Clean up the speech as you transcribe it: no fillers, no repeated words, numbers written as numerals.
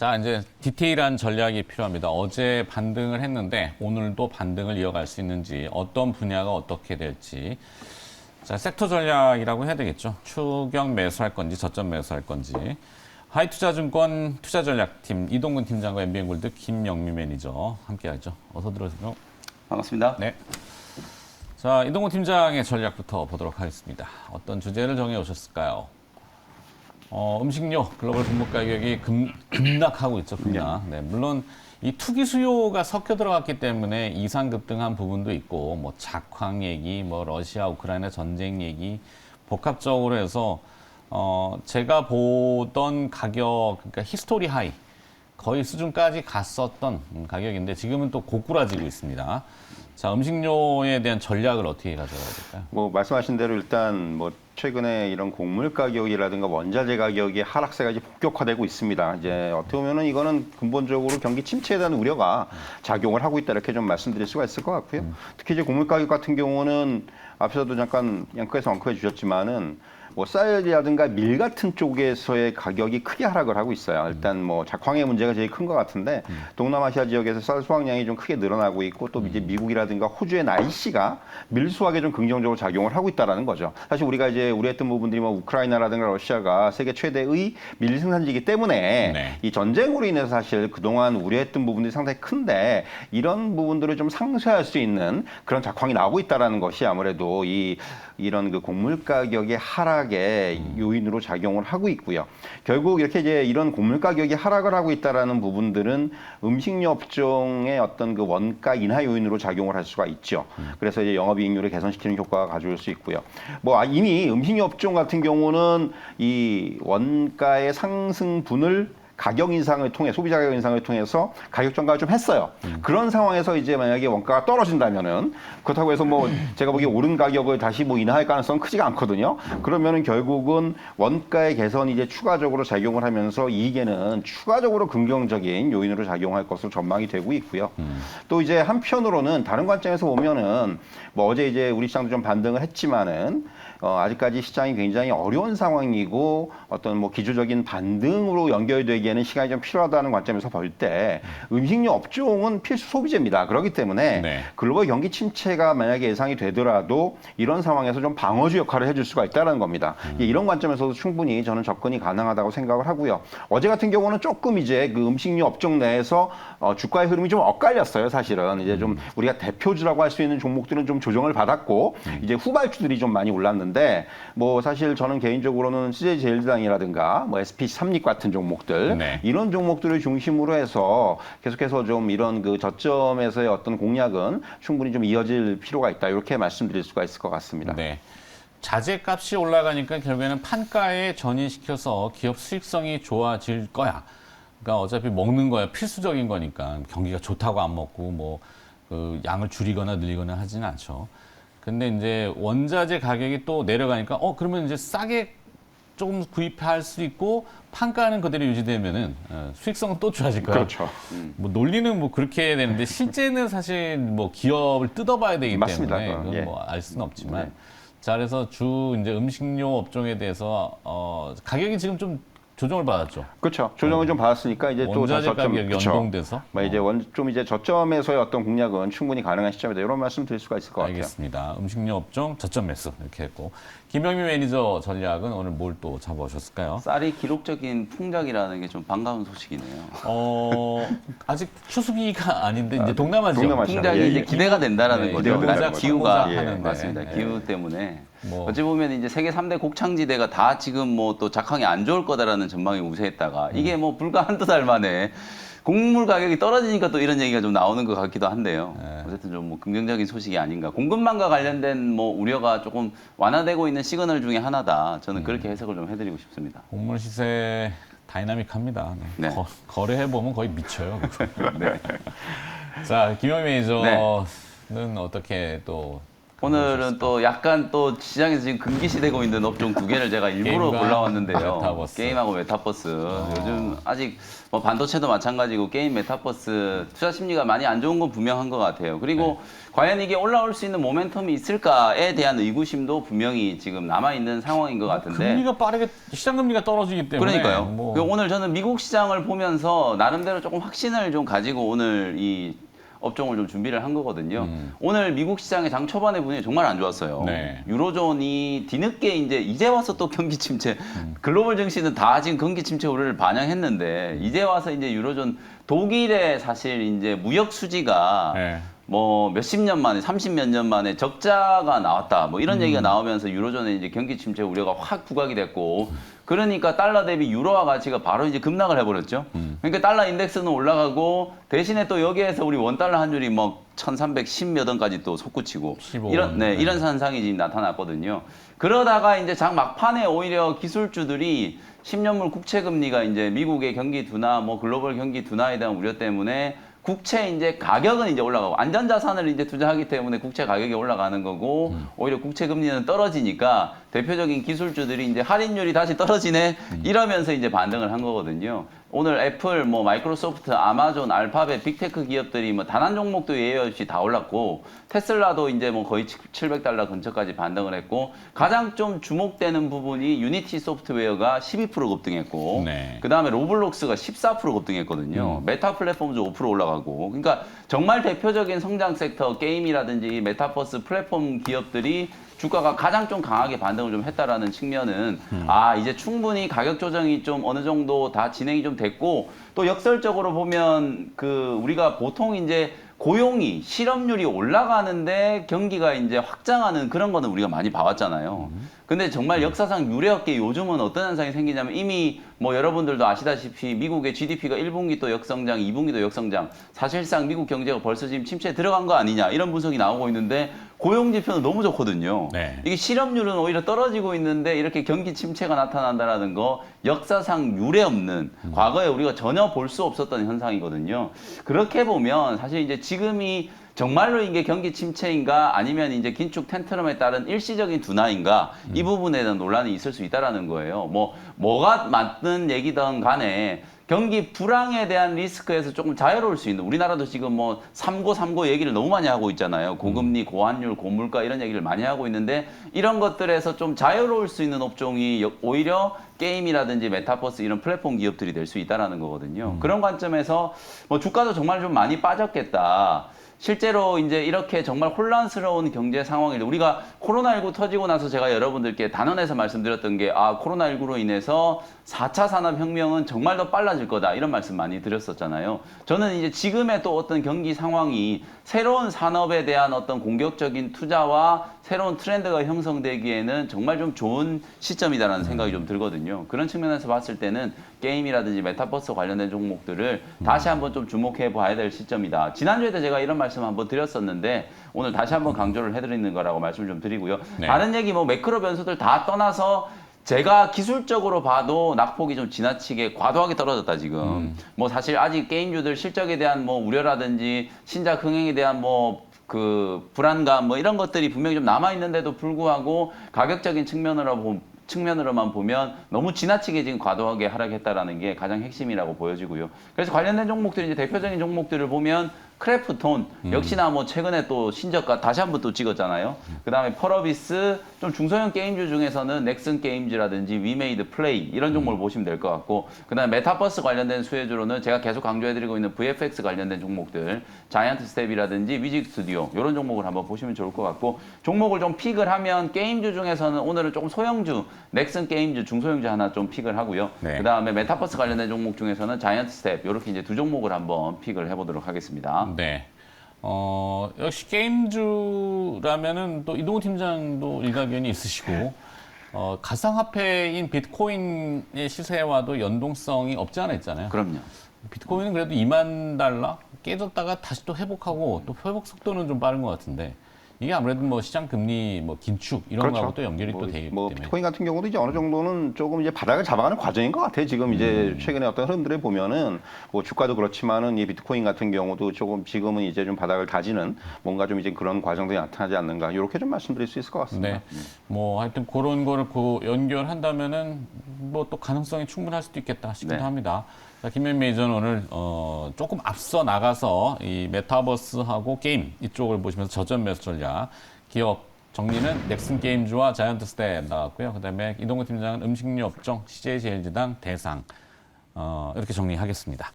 자, 이제 디테일한 전략이 필요합니다. 어제 반등을 했는데 오늘도 반등을 이어갈 수 있는지, 어떤 분야가 어떻게 될지. 자, 섹터 전략이라고 해야 되겠죠. 추격 매수할 건지 저점 매수할 건지. 하이투자증권 투자전략팀 이동근 팀장과 MBN골드 김영미 매니저 함께하죠. 어서 들어오세요. 반갑습니다. 네. 자, 이동근 팀장의 전략부터 보도록 하겠습니다. 어떤 주제를 정해 오셨을까요? 음식료 글로벌 분목 가격이 급락하고 있죠. 급락. 네, 물론 이 투기 수요가 섞여 들어갔기 때문에 이상 급등한 부분도 있고, 뭐 작황 얘기, 뭐 러시아 우크라이나 전쟁 얘기 복합적으로 해서 제가 보던 가격, 그러니까 히스토리 하이 거의 수준까지 갔었던 가격인데 지금은 또 고꾸라지고 있습니다. 자, 음식료에 대한 전략을 어떻게 가져가야 될까요? 뭐 말씀하신 대로 일단 뭐 최근에 이런 곡물 가격이라든가 원자재 가격의 하락세가 이제 본격화되고 있습니다. 이제 어떻게 보면은 이거는 근본적으로 경기 침체에 대한 우려가 작용을 하고 있다, 이렇게 좀 말씀드릴 수가 있을 것 같고요. 특히 이제 곡물 가격 같은 경우는 앞서도 잠깐 앵커에서 언급해 주셨지만은 뭐 쌀이라든가 밀 같은 쪽에서의 가격이 크게 하락을 하고 있어요. 일단 뭐 작황의 문제가 제일 큰 것 같은데 동남아시아 지역에서 쌀 수확량이 좀 크게 늘어나고 있고, 또 이제 미국이라든가 호주의 날씨가 밀 수확에 좀 긍정적으로 작용을 하고 있다라는 거죠. 사실 우리가 이제 우려했던 부분들이 뭐 우크라이나라든가 러시아가 세계 최대의 밀 생산지이기 때문에 네. 이 전쟁으로 인해서 사실 그동안 우려했던 부분들이 상당히 큰데, 이런 부분들을 좀 상쇄할 수 있는 그런 작황이 나오고 있다라는 것이 아무래도 이런 그 곡물 가격의 하락의 요인으로 작용을 하고 있고요. 결국 이렇게 이제 이런 곡물 가격이 하락을 하고 있다라는 부분들은 음식료 업종의 어떤 그 원가 인하 요인으로 작용을 할 수가 있죠. 그래서 이제 영업이익률을 개선시키는 효과가 가져올 수 있고요. 뭐 이미 음식료 업종 같은 경우는 이 원가의 상승분을 가격 인상을 통해, 소비자 가격 인상을 통해서 가격 전가를 좀 했어요. 그런 상황에서 이제 만약에 원가가 떨어진다면은, 그렇다고 해서 뭐 제가 보기에 오른 가격을 다시 뭐 인하할 가능성은 크지가 않거든요. 그러면은 결국은 원가의 개선이 이제 추가적으로 작용을 하면서 이익에는 추가적으로 긍정적인 요인으로 작용할 것으로 전망이 되고 있고요. 또 이제 한편으로는 다른 관점에서 보면은 뭐 어제 이제 우리 시장도 좀 반등을 했지만은 아직까지 시장이 굉장히 어려운 상황이고, 어떤 뭐 기초적인 반등으로 연결되기에는 시간이 좀 필요하다는 관점에서 볼 때 음식료 업종은 필수 소비재입니다. 그렇기 때문에 네. 글로벌 경기 침체가 만약에 예상이 되더라도 이런 상황에서 좀 방어주 역할을 해줄 수가 있다는 겁니다. 이런 관점에서도 충분히 저는 접근이 가능하다고 생각을 하고요. 어제 같은 경우는 조금 이제 그 음식료 업종 내에서 주가의 흐름이 좀 엇갈렸어요. 사실은 이제 좀 우리가 대표주라고 할 수 있는 종목들은 좀 조정을 받았고, 이제 후발주들이 좀 많이 올랐는데, 뭐 사실 저는 개인적으로는 CJ제일제당이라든가 뭐 SP삼립 같은 종목들, 네. 이런 종목들을 중심으로 해서 계속해서 좀 이런 그 저점에서의 어떤 공략은 충분히 좀 이어질 필요가 있다, 이렇게 말씀드릴 수가 있을 것 같습니다. 네. 자재값이 올라가니까 결국에는 판가에 전이시켜서 기업 수익성이 좋아질 거야. 그러니까 어차피 먹는 거야 필수적인 거니까 경기가 좋다고 안 먹고 뭐 그 양을 줄이거나 늘리거나 하지는 않죠. 근데 이제 원자재 가격이 또 내려가니까 그러면 이제 싸게 조금 구입할 수 있고 판가는 그대로 유지되면은 수익성은 또 좋아질 거야. 그렇죠. 뭐 논리는 뭐 그렇게 해야 되는데 실제는 사실 뭐 기업을 뜯어봐야 되기 맞습니다. 때문에 그건 예. 뭐 알 수는 없지만. 자, 그래서 이제 음식료 업종에 대해서 가격이 지금 좀 조정을 받았죠. 그렇죠. 조정을 좀 받았으니까 이제 또 원자재 저점, 가격이 그쵸. 연동돼서. 뭐 이제 좀 이제 저점에서의 어떤 공략은 충분히 가능한 시점이다, 이런 말씀 드릴 수가 있을 것 같아요. 알겠습니다. 음식료 업종 저점 매수 이렇게 했고, 김영미 매니저 전략은 오늘 뭘 또 잡아오셨을까요? 쌀이 기록적인 풍작이라는 게 좀 반가운 소식이네요. 아직 추수기가 아닌데 이제 동남아 지역 동남아시아. 풍작이 예, 이제 예. 기대가 된다라는 네, 거죠. 기대가 된다는 그러니까 거죠. 기후가 예, 하는, 맞습니다. 네. 기후 때문에 뭐. 어찌 보면 이제 세계 3대 곡창지대가 다 지금 뭐 또 작황이 안 좋을 거다라는 전망이 우세했다가 이게 뭐 불과 한두 달 만에 곡물 가격이 떨어지니까 또 이런 얘기가 좀 나오는 것 같기도 한데요. 어쨌든 좀 뭐 긍정적인 소식이 아닌가. 공급망과 관련된 뭐 우려가 조금 완화되고 있는 시그널 중에 하나다. 저는 그렇게 해석을 좀 해드리고 싶습니다. 곡물 시세 다이나믹합니다. 네. 네. 거래해 보면 거의 미쳐요. 네. 자, 김영미 매니저는 어떻게 또 오늘은 또 약간 또 시장에서 지금 금기시되고 있는 업종 두 개를 제가 일부러 게임과 골라왔는데요. 메타버스. 게임하고 메타버스. 요즘 아직 뭐 반도체도 마찬가지고 게임 메타버스 투자 심리가 많이 안 좋은 건 분명한 것 같아요. 그리고 과연 이게 올라올 수 있는 모멘텀이 있을까에 대한 의구심도 분명히 지금 남아있는 상황인 것 같은데. 금리가 빠르게 시장 금리가 떨어지기 때문에 그러니까요. 뭐. 오늘 저는 미국 시장을 보면서 나름대로 조금 확신을 좀 가지고 오늘 이 업종을 좀 준비를 한 거거든요. 오늘 미국 시장의 장 초반에 분위기 정말 안 좋았어요. 네. 유로존이 뒤늦게 이제 와서 또 경기 침체, 글로벌 증시는 다 지금 경기 침체 우려를 반영했는데 이제 와서 이제 유로존 독일의 사실 이제 무역 수지가 네. 뭐 몇십 년 만에 30몇 년 만에 적자가 나왔다 뭐 이런 얘기가 나오면서 유로존의 이제 경기 침체 우려가 확 부각이 됐고 그러니까 달러 대비 유로화 가치가 바로 이제 급락을 해버렸죠. 그러니까 달러 인덱스는 올라가고 대신에 또 여기에서 우리 원달러 환율이 뭐 1310 몇 원까지 또 솟구치고 15 이런 이런 현상이 지금 나타났거든요. 그러다가 이제 장 막판에 오히려 기술주들이 10년물 국채 금리가 이제 미국의 경기 둔화 뭐 글로벌 경기 둔화에 대한 우려 때문에 국채 이제 가격은 이제 올라가고 안전자산을 이제 투자하기 때문에 국채 가격이 올라가는 거고 오히려 국채 금리는 떨어지니까 대표적인 기술주들이 이제 할인율이 다시 떨어지네 이러면서 이제 반등을 한 거거든요. 오늘 애플, 뭐 마이크로소프트, 아마존, 알파벳, 빅테크 기업들이 뭐 단 한 종목도 예외 없이 다 올랐고 테슬라도 이제 뭐 거의 700달러 근처까지 반등을 했고 가장 좀 주목되는 부분이 유니티 소프트웨어가 12% 급등했고 네. 그다음에 로블록스가 14% 급등했거든요. 메타 플랫폼도 5% 올라가고 그러니까 정말 대표적인 성장 섹터 게임이라든지 메타버스 플랫폼 기업들이 주가가 가장 좀 강하게 반등을 좀 했다라는 측면은 아 이제 충분히 가격 조정이 좀 어느 정도 다 진행이 좀 됐고 또 역설적으로 보면 그 우리가 보통 이제 고용이 실업률이 올라가는데 경기가 이제 확장하는 그런 거는 우리가 많이 봐왔잖아요. 근데 정말 역사상 유례없게 요즘은 어떤 현상이 생기냐면 이미 뭐 여러분들도 아시다시피 미국의 GDP가 1분기 또 역성장, 2분기도 역성장. 사실상 미국 경제가 벌써 지금 침체에 들어간 거 아니냐 이런 분석이 나오고 있는데 고용 지표는 너무 좋거든요. 네. 이게 실업률은 오히려 떨어지고 있는데 이렇게 경기 침체가 나타난다라는 거 역사상 유례없는 과거에 우리가 전혀 볼 수 없었던 현상이거든요. 그렇게 보면 사실 이제 지금이 정말로 이게 경기 침체인가 아니면 이제 긴축 텐트럼에 따른 일시적인 둔화인가 이 부분에 대한 논란이 있을 수 있다라는 거예요. 뭐가 맞는 얘기든 간에 경기 불황에 대한 리스크에서 조금 자유로울 수 있는 우리나라도 지금 뭐 삼고 얘기를 너무 많이 하고 있잖아요. 고금리, 고환율, 고물가 이런 얘기를 많이 하고 있는데 이런 것들에서 좀 자유로울 수 있는 업종이 오히려 게임이라든지 메타버스 이런 플랫폼 기업들이 될 수 있다라는 거거든요. 그런 관점에서 뭐 주가도 정말 좀 많이 빠졌겠다. 실제로 이제 이렇게 정말 혼란스러운 경제 상황인데 우리가 코로나19 터지고 나서 제가 여러분들께 단언해서 말씀드렸던 게 코로나19로 인해서 4차 산업혁명은 정말 더 빨라질 거다 이런 말씀 많이 드렸었잖아요. 저는 이제 지금의 또 어떤 경기 상황이 새로운 산업에 대한 어떤 공격적인 투자와 새로운 트렌드가 형성되기에는 정말 좀 좋은 시점이다라는 생각이 좀 들거든요. 그런 측면에서 봤을 때는 게임이라든지 메타버스 관련된 종목들을 다시 한번 좀 주목해 봐야 될 시점이다. 지난주에도 제가 이런 말씀 한번 드렸었는데 오늘 다시 한번 강조를 해드리는 거라고 말씀 좀 드리고요. 네. 다른 얘기 뭐 매크로 변수들 다 떠나서 제가 기술적으로 봐도 낙폭이 좀 지나치게 과도하게 떨어졌다 지금. 뭐 사실 아직 게임주들 실적에 대한 뭐 우려라든지 신작 흥행에 대한 뭐 그 불안감 뭐 이런 것들이 분명히 좀 남아 있는데도 불구하고 가격적인 측면으로만 보면 너무 지나치게 지금 과도하게 하락했다라는 게 가장 핵심이라고 보여지고요. 그래서 관련된 종목들이 이제 대표적인 종목들을 보면 크래프톤 역시나 뭐 최근에 또 신저가 다시 한번 또 찍었잖아요. 그다음에 펄어비스 좀 중소형 게임주 중에서는 넥슨 게임즈라든지 위메이드 플레이 이런 종목을 보시면 될 것 같고 그다음에 메타버스 관련된 수혜주로는 제가 계속 강조해드리고 있는 VFX 관련된 종목들 자이언트 스텝이라든지 위직 스튜디오 이런 종목을 한번 보시면 좋을 것 같고 종목을 좀 픽을 하면 게임주 중에서는 오늘은 조금 소형주 넥슨 게임즈 중소형주 하나 좀 픽을 하고요. 네. 그다음에 메타버스 관련된 종목 중에서는 자이언트 스텝 이렇게 이제 두 종목을 한번 픽을 해보도록 하겠습니다. 네. 역시 게임주라면은 또 이동훈 팀장도 일가견이 있으시고, 가상화폐인 비트코인의 시세와도 연동성이 없지 않아 있잖아요. 그럼요. 비트코인은 그래도 $20,000 깨졌다가 다시 또 회복하고 또 회복 속도는 좀 빠른 것 같은데, 이게 아무래도 뭐 시장 금리 뭐 긴축 이런 그렇죠. 거하고 또 연결이 또 되기 뭐 때문에. 비트코인 같은 경우도 이제 어느 정도는 조금 이제 바닥을 잡아가는 과정인 것 같아요. 지금 이제 최근에 어떤 흐름들을 보면은 뭐 주가도 그렇지만은 이 비트코인 같은 경우도 조금 지금은 이제 좀 바닥을 다지는 뭔가 좀 이제 그런 과정들이 나타나지 않는가 이렇게 좀 말씀드릴 수 있을 것 같습니다. 네. 뭐 하여튼 그런 거를 연결한다면은 뭐 또 가능성이 충분할 수도 있겠다 싶기도 네. 합니다. 자, 김현 매니저는 오늘 조금 앞서 나가서 이 메타버스하고 게임 이쪽을 보시면서 저점 매수 전략, 기업 정리는 넥슨 게임즈와 자이언트 스텝 나왔고요. 그다음에 이동구 팀장은 음식료 업종, CJ 제일제당, 대상 이렇게 정리하겠습니다.